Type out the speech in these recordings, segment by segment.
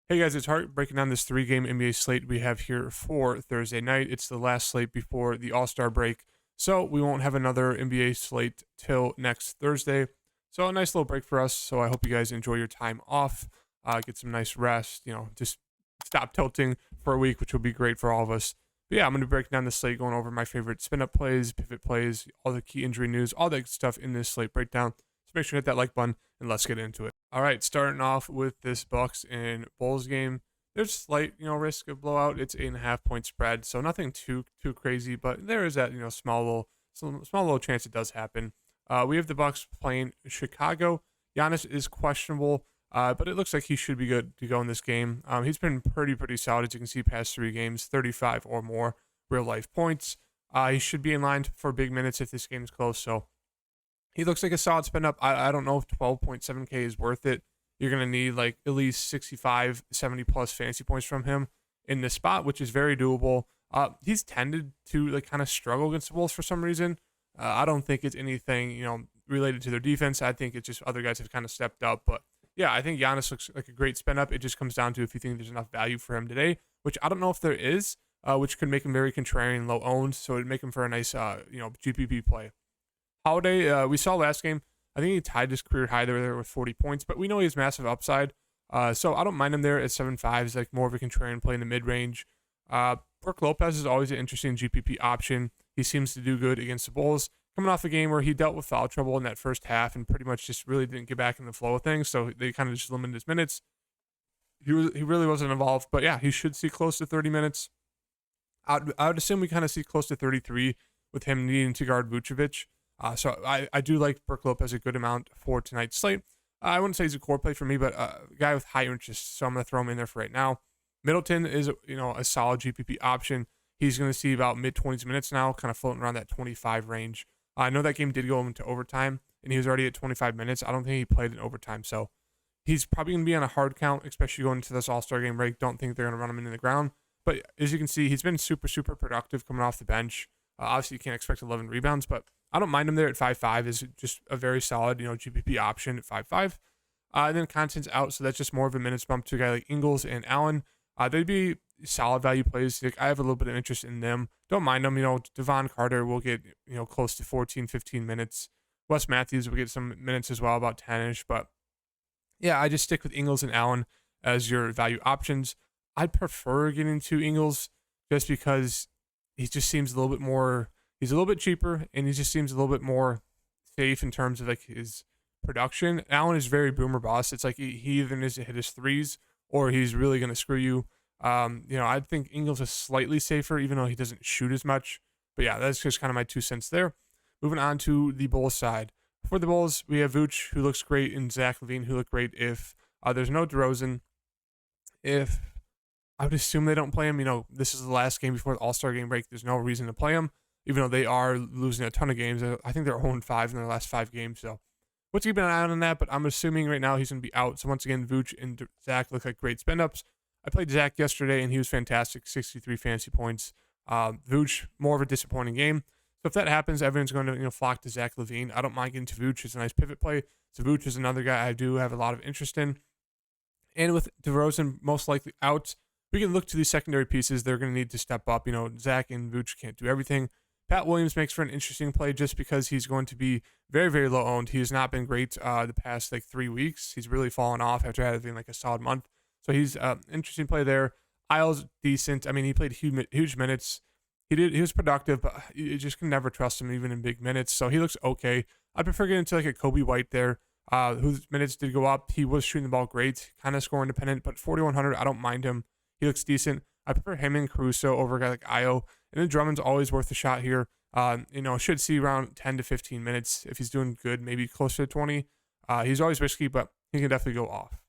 Hey guys, it's Hart breaking down this three-game NBA slate we have here for Thursday night. It's the last slate before the All-Star break, so we won't have another NBA slate till next Thursday. So a nice little break for us. So I hope you guys enjoy your time off, get some nice rest. Just stop tilting for a week, which will be great for all of us. But yeah, I'm going to be breaking down the slate, going over my favorite spin-up plays, pivot plays, all the key injury news, all that stuff in this slate breakdown. So make sure to hit that like button and let's get into it. All right, starting off with this Bucks and Bulls game. There's slight, risk of blowout. It's 8.5 point spread, so nothing too crazy, but there is that, small little chance it does happen. We have the Bucks playing Chicago. Giannis is questionable, but it looks like he should be good to go in this game. He's been pretty solid, as you can see, past 3 games, 35 or more real life points. He should be in line for big minutes if this game is close. So he looks like a solid spin up. I don't know if 12.7K is worth it. You're going to need like at least 65, 70 plus fantasy points from him in this spot, which is very doable. He's tended to like kind of struggle against the Wolves for some reason. I don't think it's anything, related to their defense. I think it's just other guys have kind of stepped up. But yeah, I think Giannis looks like a great spin up. It just comes down to if you think there's enough value for him today, which I don't know if there is, which could make him very contrarian, low owned. So it'd make him for a nice, GPP play. Holiday, we saw last game. I think he tied his career high there with 40 points, but we know he has massive upside. So I don't mind him there at 7.5. He's like more of a contrarian play in the mid range. Brook Lopez is always an interesting GPP option. He seems to do good against the Bulls. Coming off a game where he dealt with foul trouble in that first half and pretty much just really didn't get back in the flow of things, so they kind of just limited his minutes. He really wasn't involved, but yeah, he should see close to 30 minutes. I would assume we kind of see close to 33 with him needing to guard Vucevic. So I do like Brook Lopez a good amount for tonight's slate. I wouldn't say he's a core play for me, but a guy with high interest, so I'm going to throw him in there for right now. Middleton is a solid GPP option. He's going to see about mid-20s minutes now, kind of floating around that 25 range. I know that game did go into overtime, and he was already at 25 minutes. I don't think he played in overtime, so he's probably going to be on a hard count, especially going into this All-Star game break. Don't think they're going to run him into the ground. But as you can see, he's been super productive coming off the bench. Obviously, you can't expect 11 rebounds, but I don't mind him there at 5.5. Is just a very solid, GPP option at 5.5. And then Constant's out, so that's just more of a minutes bump to a guy like Ingles and Allen. They'd be solid value plays. Like, I have a little bit of interest in them. Don't mind them. Devon Carter will get, close to 14, 15 minutes. Wes Matthews will get some minutes as well, about 10-ish. But yeah, I just stick with Ingles and Allen as your value options. I'd prefer getting to Ingles just because he just seems a little bit more, he's a little bit cheaper, and he just seems a little bit more safe in terms of like his production. Allen is very boomer bust. It's like he either needs to hit his threes or he's really going to screw you. I think Ingles is slightly safer, even though he doesn't shoot as much. But yeah, that's just kind of my 2 cents there. Moving on to the Bulls side. For the Bulls, we have Vooch, who looks great, and Zach LaVine, who look great if there's no DeRozan. If I would assume they don't play him, this is the last game before the All-Star game break. There's no reason to play him, even though they are losing a ton of games. I think they're 0-5 in their last 5 games. So we'll keep an eye on that, but I'm assuming right now he's going to be out. So once again, Vooch and Zach look like great spin-ups. I played Zach yesterday, and he was fantastic, 63 fantasy points. Vooch, more of a disappointing game. So if that happens, everyone's going to flock to Zach LaVine. I don't mind getting to Vooch. It's a nice pivot play. So Vooch is another guy I do have a lot of interest in. And with DeRozan most likely out, we can look to these secondary pieces. They're going to need to step up. Zach and Vooch can't do everything. Pat Williams makes for an interesting play just because he's going to be very low owned. He has not been great the past 3 weeks. He's really fallen off after having a solid month. So he's interesting play there. Isles decent. I mean, he played huge minutes. He was productive, but you just can never trust him even in big minutes. So he looks okay. I prefer getting into a Kobe White there, whose minutes did go up. He was shooting the ball great, kind of score independent, but 4,100, I don't mind him. He looks decent. I prefer him and Caruso over a guy like Io. And then Drummond's always worth a shot here. Should see around 10 to 15 minutes if he's doing good, maybe closer to 20. He's always risky, but he can definitely go off.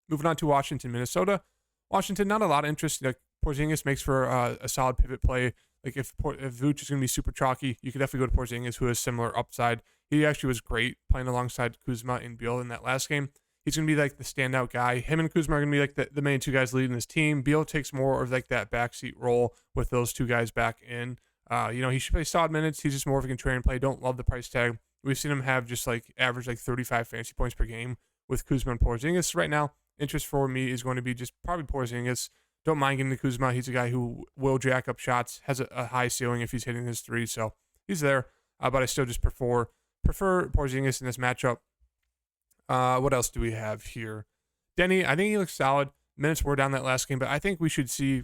Moving on to Washington, Minnesota. Washington, not a lot of interest. Porzingis makes for a solid pivot play. If Vooch is going to be super chalky, you could definitely go to Porzingis, who has similar upside. He actually was great playing alongside Kuzma and Beal in that last game. He's going to be the standout guy. Him and Kuzma are going to be the main 2 guys leading this team. Beal takes more of that backseat role with those 2 guys back in. He should play solid minutes. He's just more of a contrarian play. Don't love the price tag. We've seen him have just average 35 fantasy points per game with Kuzma and Porzingis right now. interest for me is going to be just probably Porzingis. Don't mind getting to Kuzma. He's a guy who will jack up shots, has a high ceiling if he's hitting his three, so he's there. But I still just prefer Porzingis in this matchup. What else do we have here? Denny, I think he looks solid. Minutes were down that last game, but I think we should see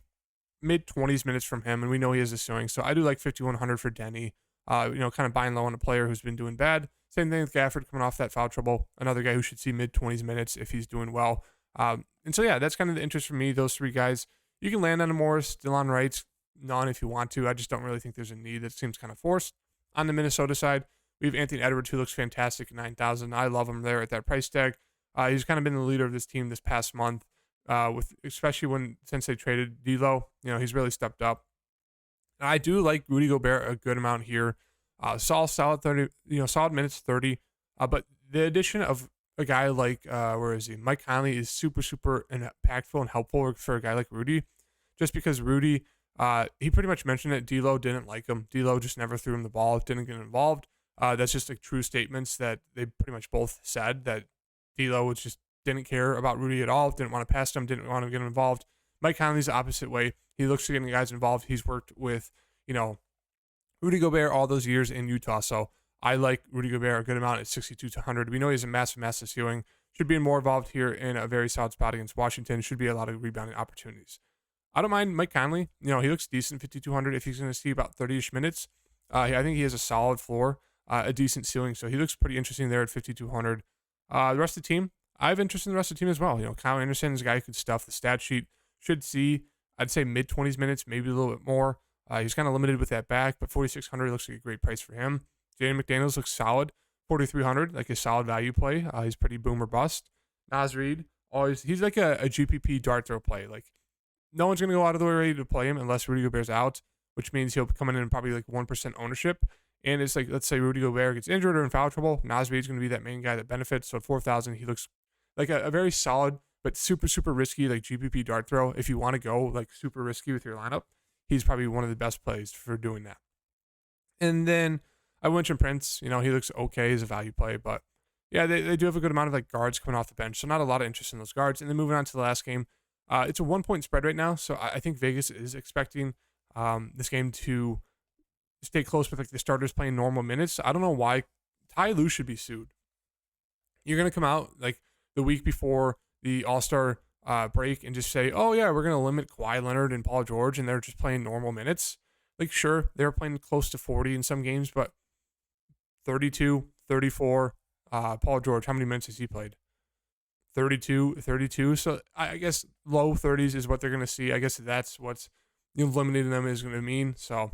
mid-20s minutes from him, and we know he has a ceiling, so I do like 5,100 for Denny. Kind of buying low on a player who's been doing bad. Same thing with Gafford coming off that foul trouble. Another guy who should see mid-20s minutes if he's doing well. And so, yeah, that's kind of the interest for me, those three guys. You can land on a Morris, Delon Wright, none if you want to. I just don't really think there's a need. That seems kind of forced. On the Minnesota side, we have Anthony Edwards, who looks fantastic at 9,000. I love him there at that price tag. He's kind of been the leader of this team this past month, especially since they traded D'Lo. He's really stepped up. And I do like Rudy Gobert a good amount here. Solid 30, solid minutes 30. But the addition of a guy like Mike Conley is super, super impactful and helpful for a guy like Rudy, just because Rudy, he pretty much mentioned that D'Lo didn't like him. D'Lo just never threw him the ball, didn't get involved. That's just like true statements that they pretty much both said, that D'Lo just didn't care about Rudy at all, didn't want to pass him, didn't want to get him involved. Mike Conley's the opposite way. He looks to getting guys involved. He's worked with, Rudy Gobert all those years in Utah, so I like Rudy Gobert a good amount at 62 to 100. We know he has a massive ceiling. Should be more involved here in a very solid spot against Washington. Should be a lot of rebounding opportunities. I don't mind Mike Conley. He looks decent, 5,200. If he's going to see about 30-ish minutes, I think he has a solid floor, a decent ceiling. So he looks pretty interesting there at 5,200. The rest of the team, I have interest in the rest of the team as well. Kyle Anderson is a guy who could stuff the stat sheet. Should see, I'd say mid-20s minutes, maybe a little bit more. He's kind of limited with that back, but 4,600 looks like a great price for him. Jaden McDaniels looks solid, 4,300, like a solid value play. He's pretty boom or bust. Naz Reid, he's like a GPP dart throw play. Like, no one's going to go out of the way ready to play him unless Rudy Gobert's out, which means he'll come in probably like 1% ownership. And it's like, let's say Rudy Gobert gets injured or in foul trouble, Naz Reid's going to be that main guy that benefits. So at 4,000, he looks like a very solid, but super, super risky, like GPP dart throw. If you want to go like super risky with your lineup, he's probably one of the best plays for doing that. And then I mentioned Prince. He looks okay as a value play, but yeah, they do have a good amount of like guards coming off the bench, so not a lot of interest in those guards. And then moving on to the last game, it's a 1-point spread right now, so I think Vegas is expecting this game to stay close with like the starters playing normal minutes. I don't know why Ty Lue should be sued. You're gonna come out like the week before the All-Star break and just say, oh yeah, we're gonna limit Kawhi Leonard and Paul George, and they're just playing normal minutes. Like, sure, they were playing close to 40 in some games, but 32, 34. Paul George, how many minutes has he played? 32. So I guess low 30s is what they're going to see. I guess that's what's limiting them is going to mean. So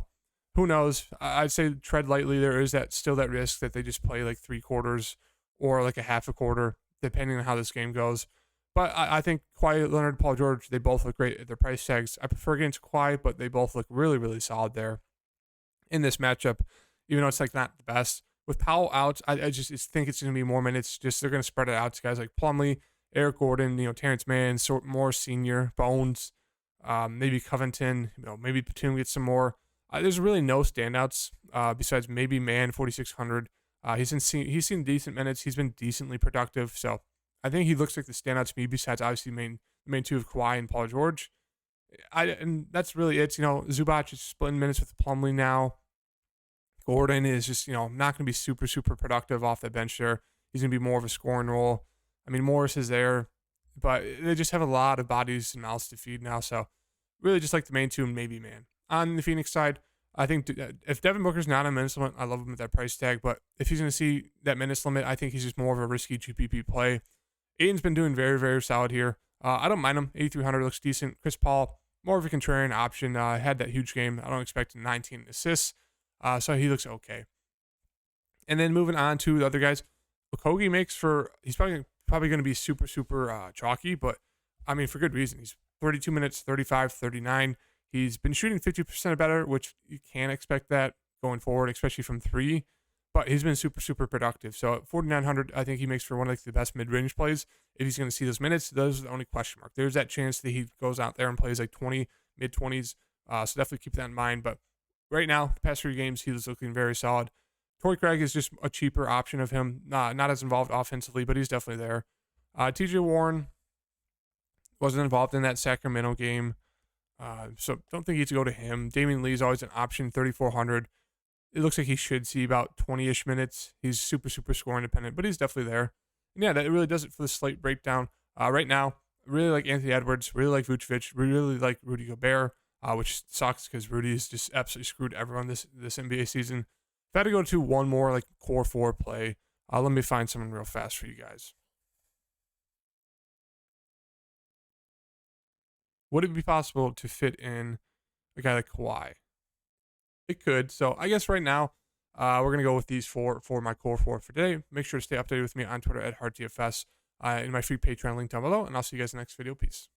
who knows? I'd say tread lightly. There is still that risk that they just play like 3 quarters or like a half a quarter, depending on how this game goes. But I think Kawhi Leonard, Paul George, they both look great at their price tags. I prefer against Kawhi, but they both look really, really solid there in this matchup, even though it's like not the best. With Powell out, I just think it's going to be more minutes. Just they're going to spread it out to guys like Plumlee, Eric Gordon, Terrence Mann, more senior, Bones, maybe Covington, maybe Batum gets some more. There's really no standouts besides maybe Mann, 4,600. He's seen decent minutes. He's been decently productive. So I think he looks like the standout to me besides obviously the main two of Kawhi and Paul George. And that's really it. Zubac is splitting minutes with Plumlee now. Gordon is just, not going to be super, super productive off the bench there. He's going to be more of a scoring role. I mean, Morris is there, but they just have a lot of bodies and mouths to feed now. So really just like the main two and maybe man. On the Phoenix side, I think if Devin Booker's not on minutes limit, I love him at that price tag. But if he's going to see that minutes limit, I think he's just more of a risky GPP play. Aiden's been doing very, very solid here. I don't mind him. 8,300 looks decent. Chris Paul, more of a contrarian option. Had that huge game. I don't expect 19 assists. So he looks okay. And then moving on to the other guys, Okogie he's probably going to be super, super chalky, but I mean, for good reason. He's 32 minutes, 35, 39. He's been shooting 50% or better, which you can't expect that going forward, especially from 3, but he's been super, super productive. So at 4,900, I think he makes for one of the best mid-range plays. If he's going to see those minutes, those are the only question mark. There's that chance that he goes out there and plays like 20, mid-20s. So definitely keep that in mind. But right now, the past 3 games, he was looking very solid. Torrey Craig is just a cheaper option of him, not as involved offensively, but he's definitely there. TJ Warren, Wasn't involved in that Sacramento game. So don't think he needs to go to him. Damian Lee is always an option, 3,400. It looks like he should see about 20-ish minutes. He's super, super score independent, but he's definitely there. And yeah, that really does it for the slate breakdown. Right now, really like Anthony Edwards, really like Vucevic, really like Rudy Gobert, which sucks because Rudy has just absolutely screwed everyone this NBA season. If I had to go to one more like core four play, let me find someone real fast for you guys. Would it be possible to fit in a guy like Kawhi? It could. So I guess right now, we're gonna go with these four for my core four for today. Make sure to stay updated with me on Twitter at HardTFS, in my free Patreon link down below, and I'll see you guys in the next video. Peace.